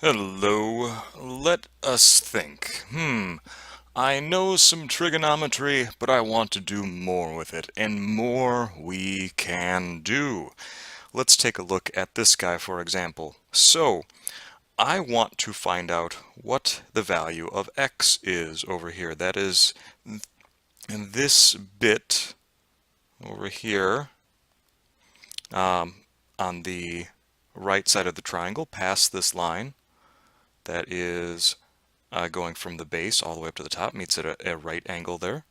Hello, let us think. I know some trigonometry, but I want to do more with it, and more we can do. Let's take a look at this guy, for example. So, I want to find out what the value of x is over here. That is, this bit over here on the right side of the triangle, past this line, that is going from the base all the way up to the top, meets at a right angle there.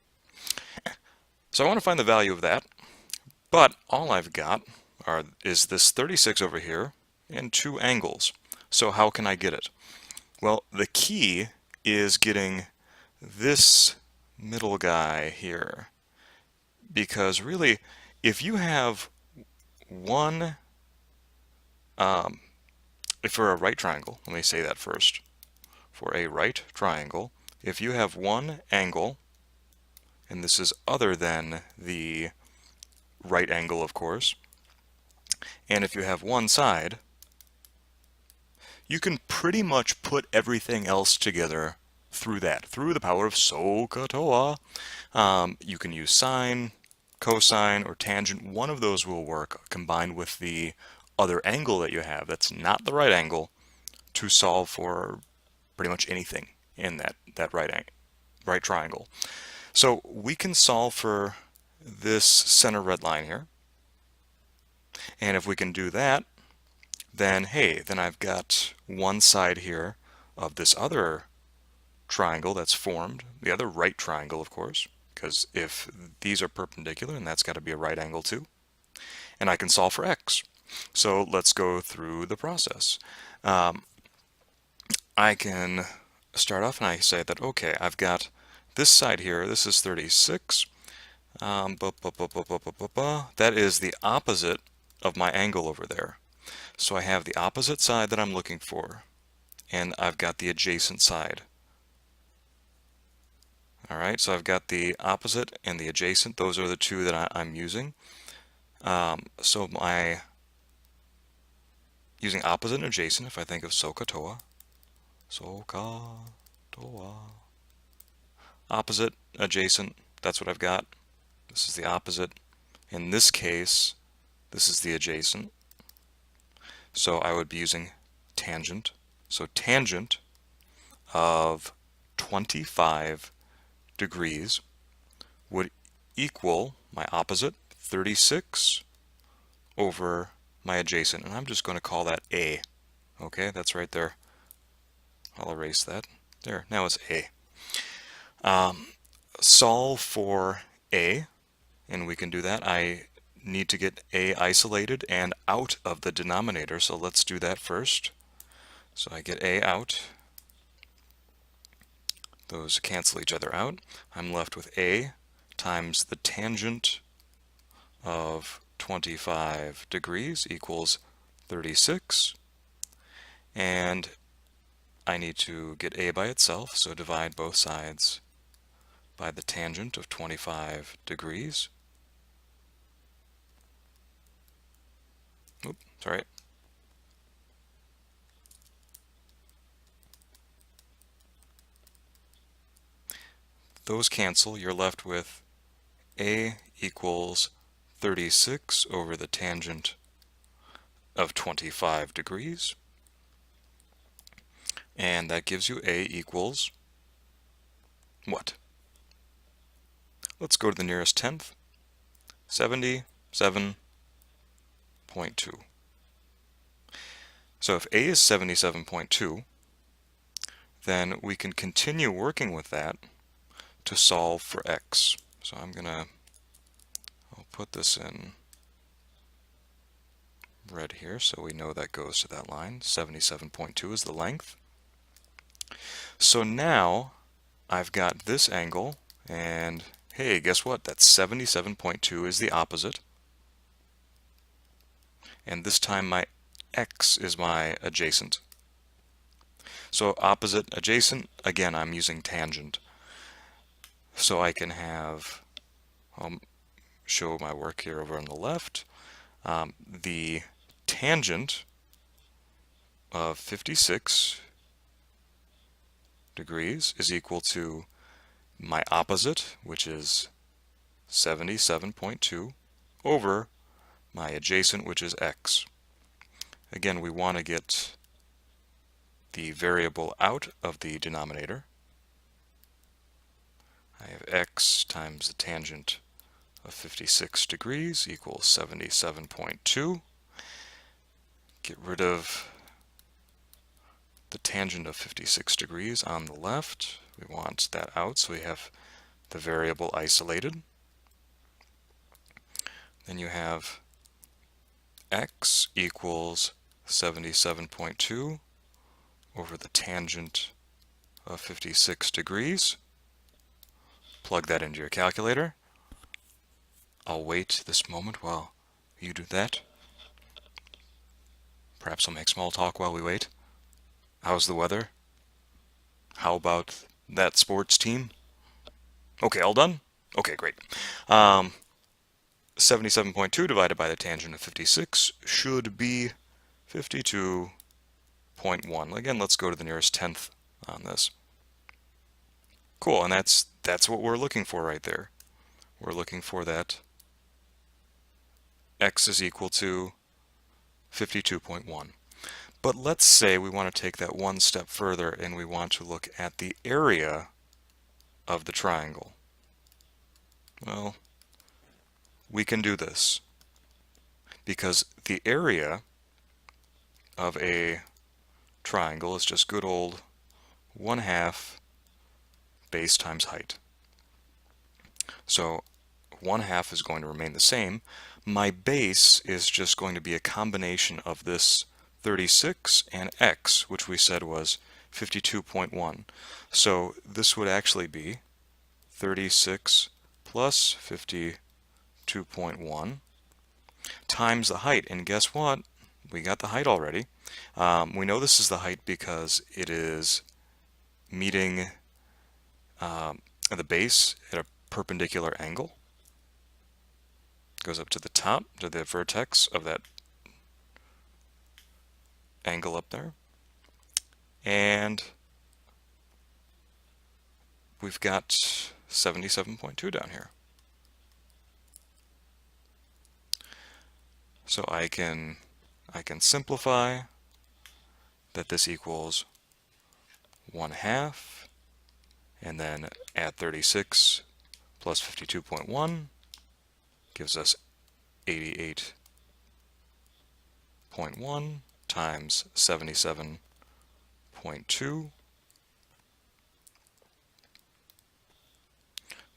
So I want to find the value of that, but all I've got is this 36 over here and two angles. So how can I get it? Well, the key is getting this middle guy here, because really, if you have one, if for a right triangle, let me say that first. For a right triangle, if you have one angle, and this is other than the right angle, of course, and if you have one side, you can pretty much put everything else together through that, through the power of SOHCAHTOA. You can use sine, cosine, or tangent. One of those will work combined with the other angle that you have that's not the right angle to solve for pretty much anything in that right triangle. So we can solve for this center red line here. And if we can do that, then hey, then I've got one side here of this other triangle that's formed, the other right triangle, of course, because if these are perpendicular, and that's got to be a right angle too. And I can solve for x. So let's go through the process. I can start off and I say that, okay, I've got this side here, this is 36. That is the opposite of my angle over there. So I have the opposite side that I'm looking for, and I've got the adjacent side. All right, so I've got the opposite and the adjacent. Those are the two that I'm using. So my using opposite and adjacent, if I think of SOHCAHTOA, SOHCAHTOA, opposite, adjacent, that's what I've got. This is the opposite. In this case, this is the adjacent. So I would be using tangent. So tangent of 25 degrees would equal my opposite, 36, over my adjacent. And I'm just going to call that A. Okay, that's right there. I'll erase that. There, now it's A. Solve for A, and we can do that. I need to get A isolated and out of the denominator, so let's do that first. So I get A out. Those cancel each other out. I'm left with A times the tangent of 25 degrees equals 36. And I need to get A by itself, so divide both sides by the tangent of 25 degrees. Oops, sorry. Those cancel. You're left with A equals 36 over the tangent of 25 degrees. And that gives you A equals what? Let's go to the nearest tenth. 77.2. So if A is 77.2, then we can continue working with that to solve for x. So I'll put this in red here so we know that goes to that line. 77.2 is the length. So now I've got this angle, and hey, guess what? That 77.2 is the opposite. And this time my x is my adjacent. So opposite, adjacent, again, I'm using tangent. So I can have, I'll show my work here over on the left. The tangent of 56 degrees is equal to my opposite, which is 77.2, over my adjacent, which is x. Again, we want to get the variable out of the denominator. I have x times the tangent of 56 degrees equals 77.2. Get rid of the tangent of 56 degrees on the left. We want that out, so we have the variable isolated. Then you have x equals 77.2 over the tangent of 56 degrees. Plug that into your calculator. I'll wait this moment while you do that. Perhaps I'll make small talk while we wait. How's the weather? How about that sports team? Okay, all done? Okay, great. 77.2 divided by the tangent of 56 should be 52.1. Again, let's go to the nearest tenth on this. Cool, and that's what we're looking for right there. We're looking for that x is equal to 52.1. But let's say we want to take that one step further and we want to look at the area of the triangle. Well, we can do this because the area of a triangle is just good old 1/2 base times height. So 1/2 is going to remain the same. My base is just going to be a combination of this 36 and x, which we said was 52.1. So this would actually be 36 plus 52.1 times the height. And guess what? We got the height already. We know this is the height because it is meeting the base at a perpendicular angle. Goes up to the top, to the vertex of that angle up there. And we've got 77.2 down here. So I can simplify that this equals 1/2, and then add 36 plus 52.1 gives us 88.1 times 77.2.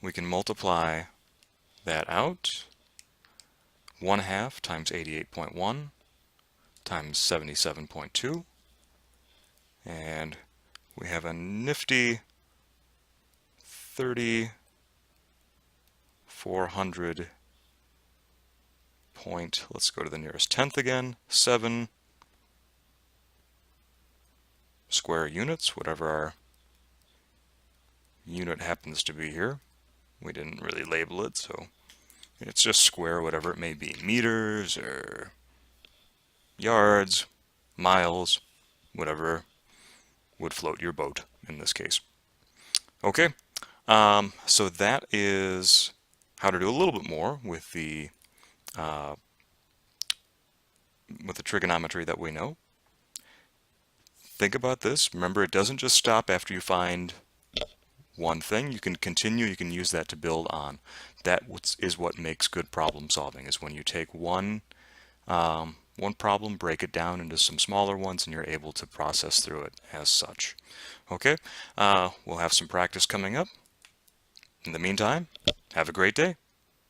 We can multiply that out. 1/2 times 88.1 times 77.2. And we have a nifty 3,400 point, let's go to the nearest tenth again, 7 square units, whatever our unit happens to be here. We didn't really label it, so it's just square, whatever it may be, meters or yards, miles, whatever would float your boat in this case. Okay, so that is how to do a little bit more with the trigonometry that we know. Think about this. Remember, it doesn't just stop after you find one thing. You can continue. You can use that to build on. That is what makes good problem solving, is when you take one problem, break it down into some smaller ones, and you're able to process through it as such. Okay, we'll have some practice coming up. In the meantime, have a great day.